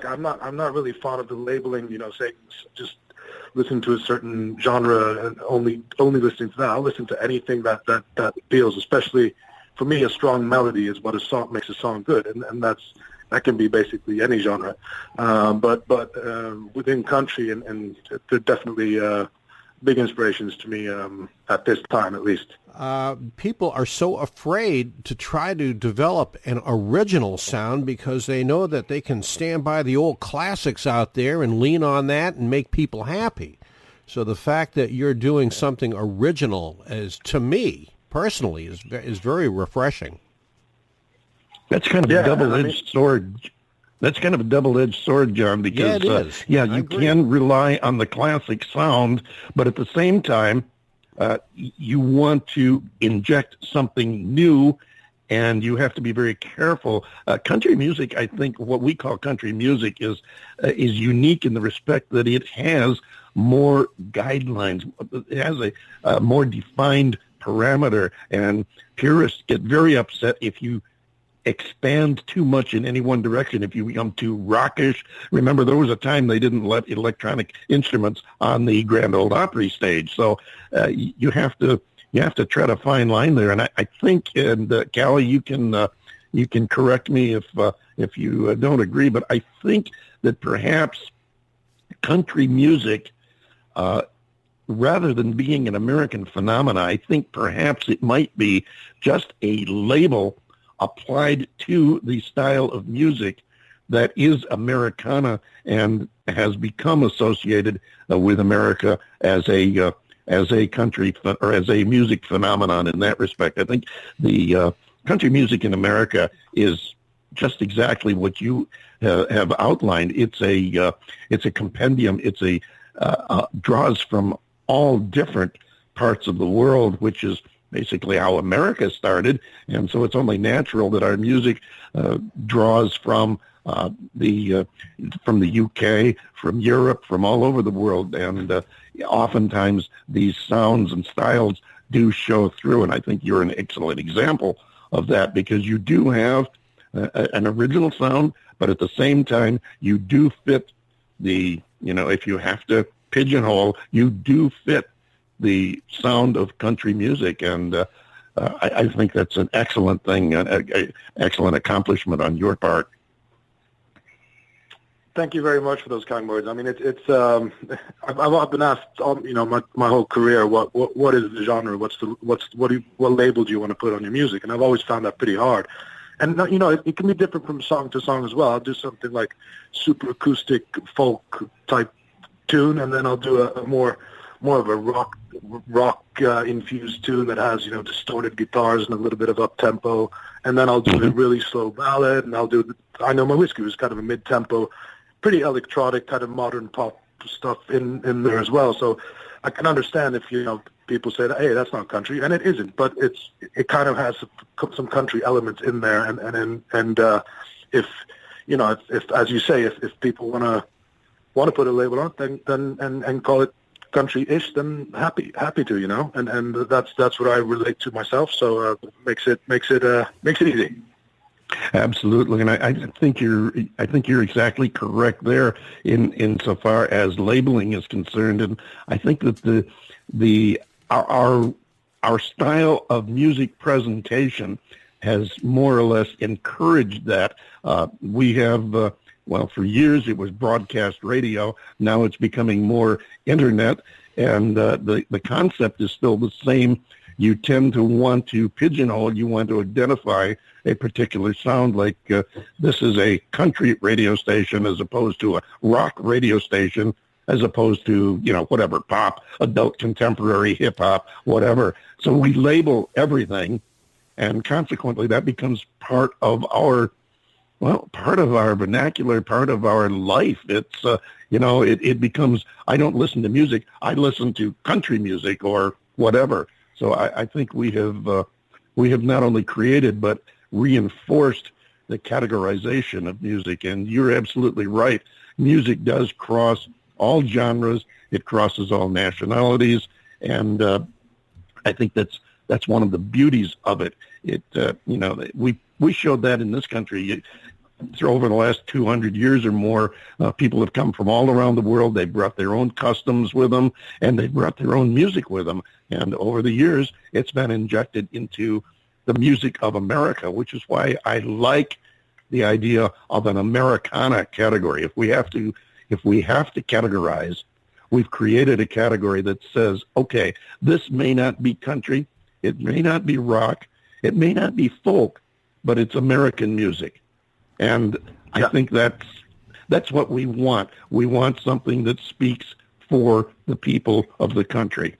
I'm not really fond of the labeling, saying just listen to a certain genre and only listening to that. I'll listen to anything that feels, especially for me, a strong melody is what makes a song good, and that can be basically any genre. But within country, and they're definitely big inspirations to me at this time, at least. People are so afraid to try to develop an original sound because they know that they can stand by the old classics out there and lean on that and make people happy. So the fact that you're doing something original is, to me, personally, is very refreshing. That's kind of a double-edged sword. That's kind of a double-edged sword, John, because it is. You can rely on the classic sound, but at the same time, you want to inject something new, and you have to be very careful. Country music, I think, what we call country music is unique in the respect that it has more guidelines. It has a more defined parameter, and purists get very upset if you expand too much in any one direction, if you become too rockish. Remember, there was a time they didn't let electronic instruments on the Grand Ole Opry stage, so you have to tread a fine line there. And I think, and Calle, you can correct me if you don't agree, but I think that perhaps country music, rather than being an American phenomenon, I think perhaps it might be just a label applied to the style of music that is Americana and has become associated with America as a country or as a music phenomenon in that respect. I think the country music in America is just exactly what you have outlined. It's a compendium. It's draws from all different parts of the world, which is basically how America started, and so it's only natural that our music draws from the UK, from Europe, from all over the world, and oftentimes these sounds and styles do show through, and I think you're an excellent example of that, because you do have an original sound, but at the same time you do fit if you have to pigeonhole, you do fit the sound of country music, and I think that's an excellent thing, an excellent accomplishment on your part. Thank you very much for those kind words. I mean, I've been asked, my whole career, what is the genre? What label do you want to put on your music? And I've always found that pretty hard. And it can be different from song to song as well. I'll do something like super acoustic folk type tune, and then I'll do a more of a rock infused tune that has distorted guitars and a little bit of up tempo, and then I'll do a really slow ballad, and I'll do I Know My Whiskey was kind of a mid tempo, pretty electronic kind of modern pop stuff in there as well. So I can understand if people say that, hey, that's not country, and it isn't, but it kind of has some country elements in there, and if as you say, if people want to put a label on it, then and call it country-ish, then happy to, and that's what I relate to myself. So makes it easy. Absolutely, and I think you're exactly correct there in so far as labeling is concerned, and I think that our style of music presentation has more or less encouraged that. We have. For years it was broadcast radio. Now it's becoming more internet, and the concept is still the same. You tend to want to pigeonhole. You want to identify a particular sound, like this is a country radio station as opposed to a rock radio station, as opposed to whatever, pop, adult contemporary, hip hop, whatever. So we label everything, and consequently that becomes part of our vernacular, part of our life. It's, it becomes, I don't listen to music, I listen to country music or whatever. So I think we have not only created, but reinforced the categorization of music. And you're absolutely right. Music does cross all genres. It crosses all nationalities. And I think that's one of the beauties of it. We showed that in this country. over the last 200 years or more, people have come from all around the world. They brought their own customs with them, and they brought their own music with them. And over the years, it's been injected into the music of America, which is why I like the idea of an Americana category. If we have to categorize, we've created a category that says, okay, this may not be country, it may not be rock, it may not be folk, but it's American music. And I think that's what we want. We want something that speaks for the people of the country.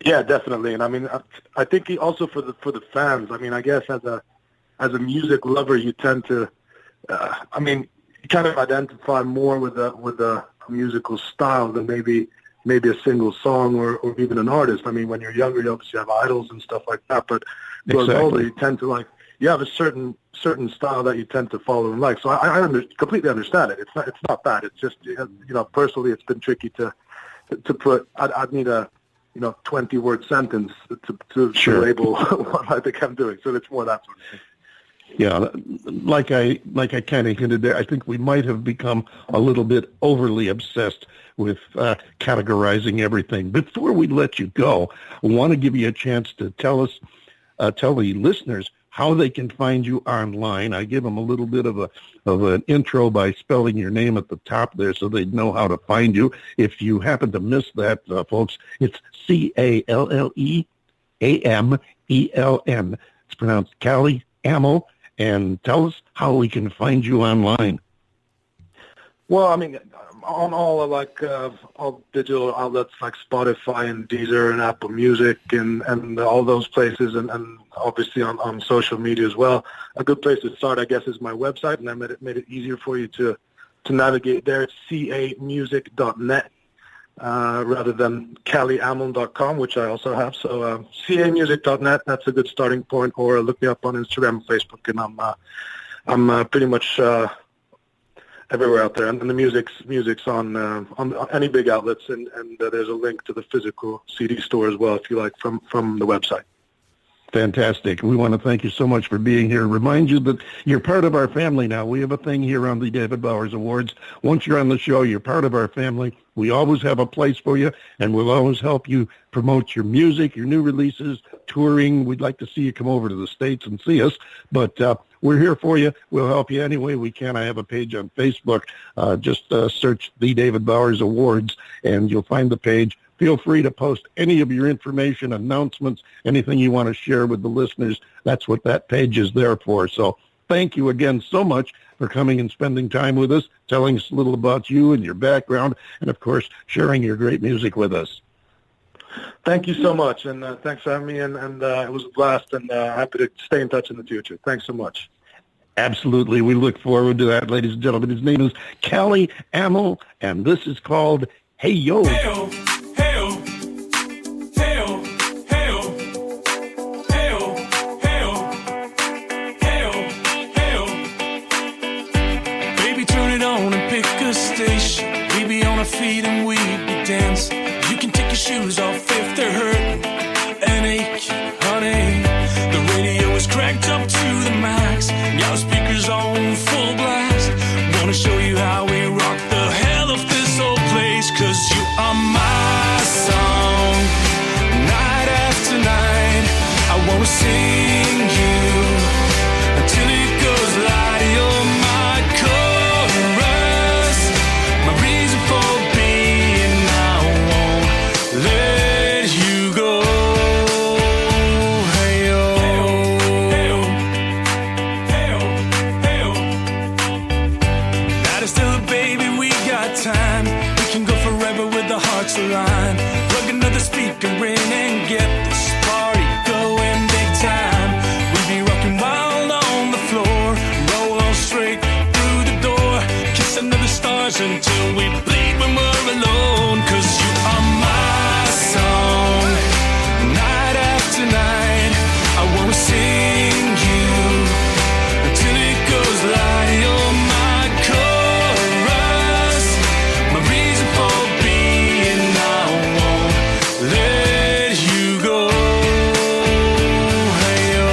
Yeah, definitely. And I mean, I think also for the fans. I mean, I guess as a music lover, you tend to, you kind of identify more with a musical style than maybe a single song or even an artist. I mean, when you're younger, you obviously have idols and stuff like that. But growing older, you tend to you have a certain style that you tend to follow and like. So I completely understand it. It's not bad. It's just, personally, it's been tricky to put. I'd need a 20-word sentence to label what I think I'm doing. So it's more that sort of thing. Yeah, like I kind of hinted there, I think we might have become a little bit overly obsessed with categorizing everything. Before we let you go, I want to give you a chance to tell the listeners how they can find you online. I give them a little bit of an intro by spelling your name at the top there so they'd know how to find you. If you happen to miss that, folks, it's CalleAmeln. It's pronounced Calle Ameln. And tell us how we can find you online. Well, I mean, on all digital outlets like Spotify and Deezer and Apple Music and all those places, and obviously on social media as well. A good place to start, I guess, is my website, and I made it easier for you to navigate there. It's camusic.net. Rather than calleameln.com, which I also have. So camusic.net, that's a good starting point, or look me up on Instagram and Facebook, and I'm pretty much everywhere out there. And the music's on any big outlets, and there's a link to the physical CD store as well, if you like, from the website. Fantastic. We want to thank you so much for being here. Remind you that you're part of our family now. We have a thing here on the David Bowers Awards. Once you're on the show, you're part of our family. We always have a place for you, and we'll always help you promote your music, your new releases, touring. We'd like to see you come over to the States and see us, but we're here for you. We'll help you any way we can. I have a page on Facebook. Just search The David Bowers Awards, and you'll find the page. Feel free to post any of your information, announcements, anything you want to share with the listeners. That's what that page is there for. So thank you again so much for coming and spending time with us, telling us a little about you and your background, and, of course, sharing your great music with us. Thank you so much, and thanks for having me, and it was a blast, and happy to stay in touch in the future. Thanks so much. Absolutely. We look forward to that, ladies and gentlemen. His name is Calle Ameln, and this is called Hey Yo. Hey-o. Feet and we'd be dancing. You can take your shoes off if they're hurting and aching, honey. The radio is cranked up to the max. Your speakers on full blast. Wanna show you how we rock the hell of this old place. 'Cause you are my song, night after night. I wanna sing you until it goes light. You're my chorus, my reason for let you go. Hey-o. Hey-o. Hey-o. Hey-o. Now there's still a baby, we got time. We can go forever with the hearts aligned. Plug another speaker in and get this party going big time. We'll be rocking wild on the floor, roll on straight through the door, kiss another stars until we bleed when we're alone. 'Cause you are my song, night after night. I wanna sing you until it goes light. You're my chorus, my reason for being. I won't let you go. Hey-o.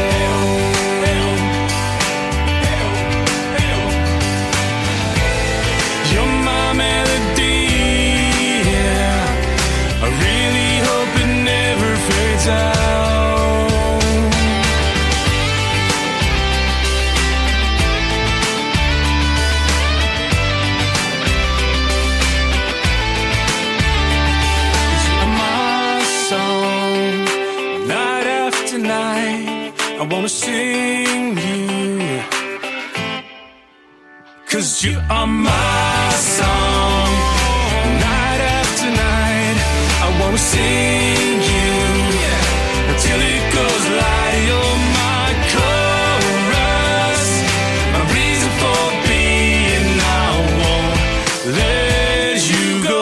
wanna sing you, 'cause you are my song. Night after night, I wanna sing you until it goes light. You're my chorus, my reason for being. I won't let you go.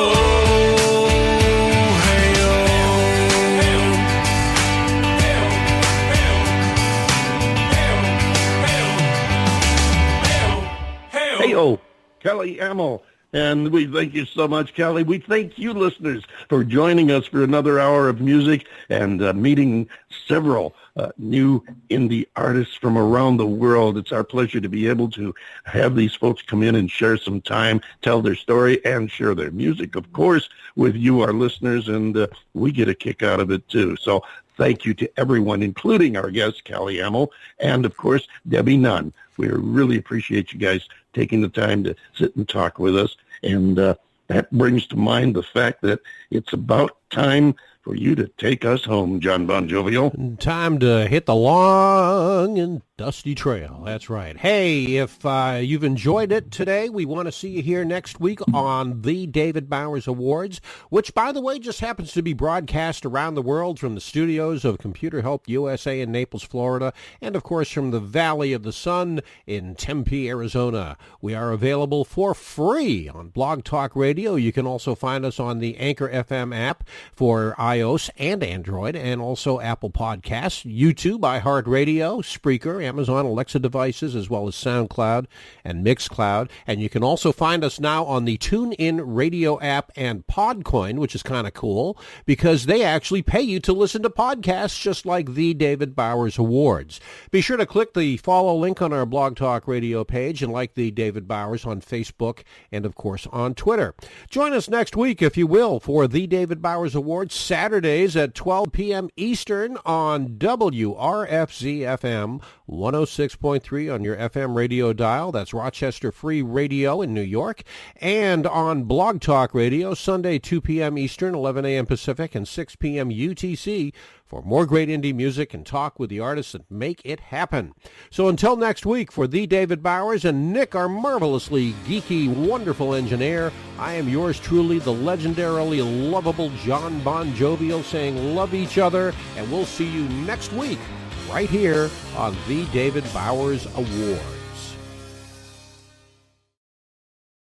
Hey-o, Calle Ameln. And we thank you so much, Calle. We thank you, listeners, for joining us for another hour of music and meeting several new indie artists from around the world. It's our pleasure to be able to have these folks come in and share some time, tell their story, and share their music, of course, with you, our listeners, and we get a kick out of it, too. So thank you to everyone, including our guest, Calle Ameln, and, of course, Debbie Nunn. We really appreciate you guys taking the time to sit and talk with us. And that brings to mind the fact that it's about time for you to take us home, John Bon Jovial. Time to hit the long and dusty trail. That's right. Hey, if you've enjoyed it today, we want to see you here next week on the David Bowers Awards, which, by the way, just happens to be broadcast around the world from the studios of Computer Help USA in Naples, Florida, and, of course, from the Valley of the Sun in Tempe, Arizona. We are available for free on Blog Talk Radio. You can also find us on the Anchor FM app for iOS and Android, and also Apple Podcasts, YouTube, iHeartRadio, Spreaker, Amazon Alexa devices, as well as SoundCloud and Mixcloud. And you can also find us now on the TuneIn Radio app and Podcoin, which is kind of cool because they actually pay you to listen to podcasts just like the David Bowers Awards. Be sure to click the follow link on our Blog Talk Radio page and like the David Bowers on Facebook and, of course, on Twitter. Join us next week, if you will, for the David Bowers Awards, Saturdays at 12 p.m. Eastern on WRFZ-FM 106.3 on your FM radio dial. That's Rochester Free Radio in New York. And on Blog Talk Radio, Sunday 2 p.m. Eastern, 11 a.m. Pacific, and 6 p.m. UTC for more great indie music and talk with the artists that make it happen. So until next week, for the David Bowers and Nick, our marvelously geeky, wonderful engineer, I am yours truly, the legendarily lovable John Bon Jovial, saying love each other, and we'll see you next week right here on the David Bowers Awards.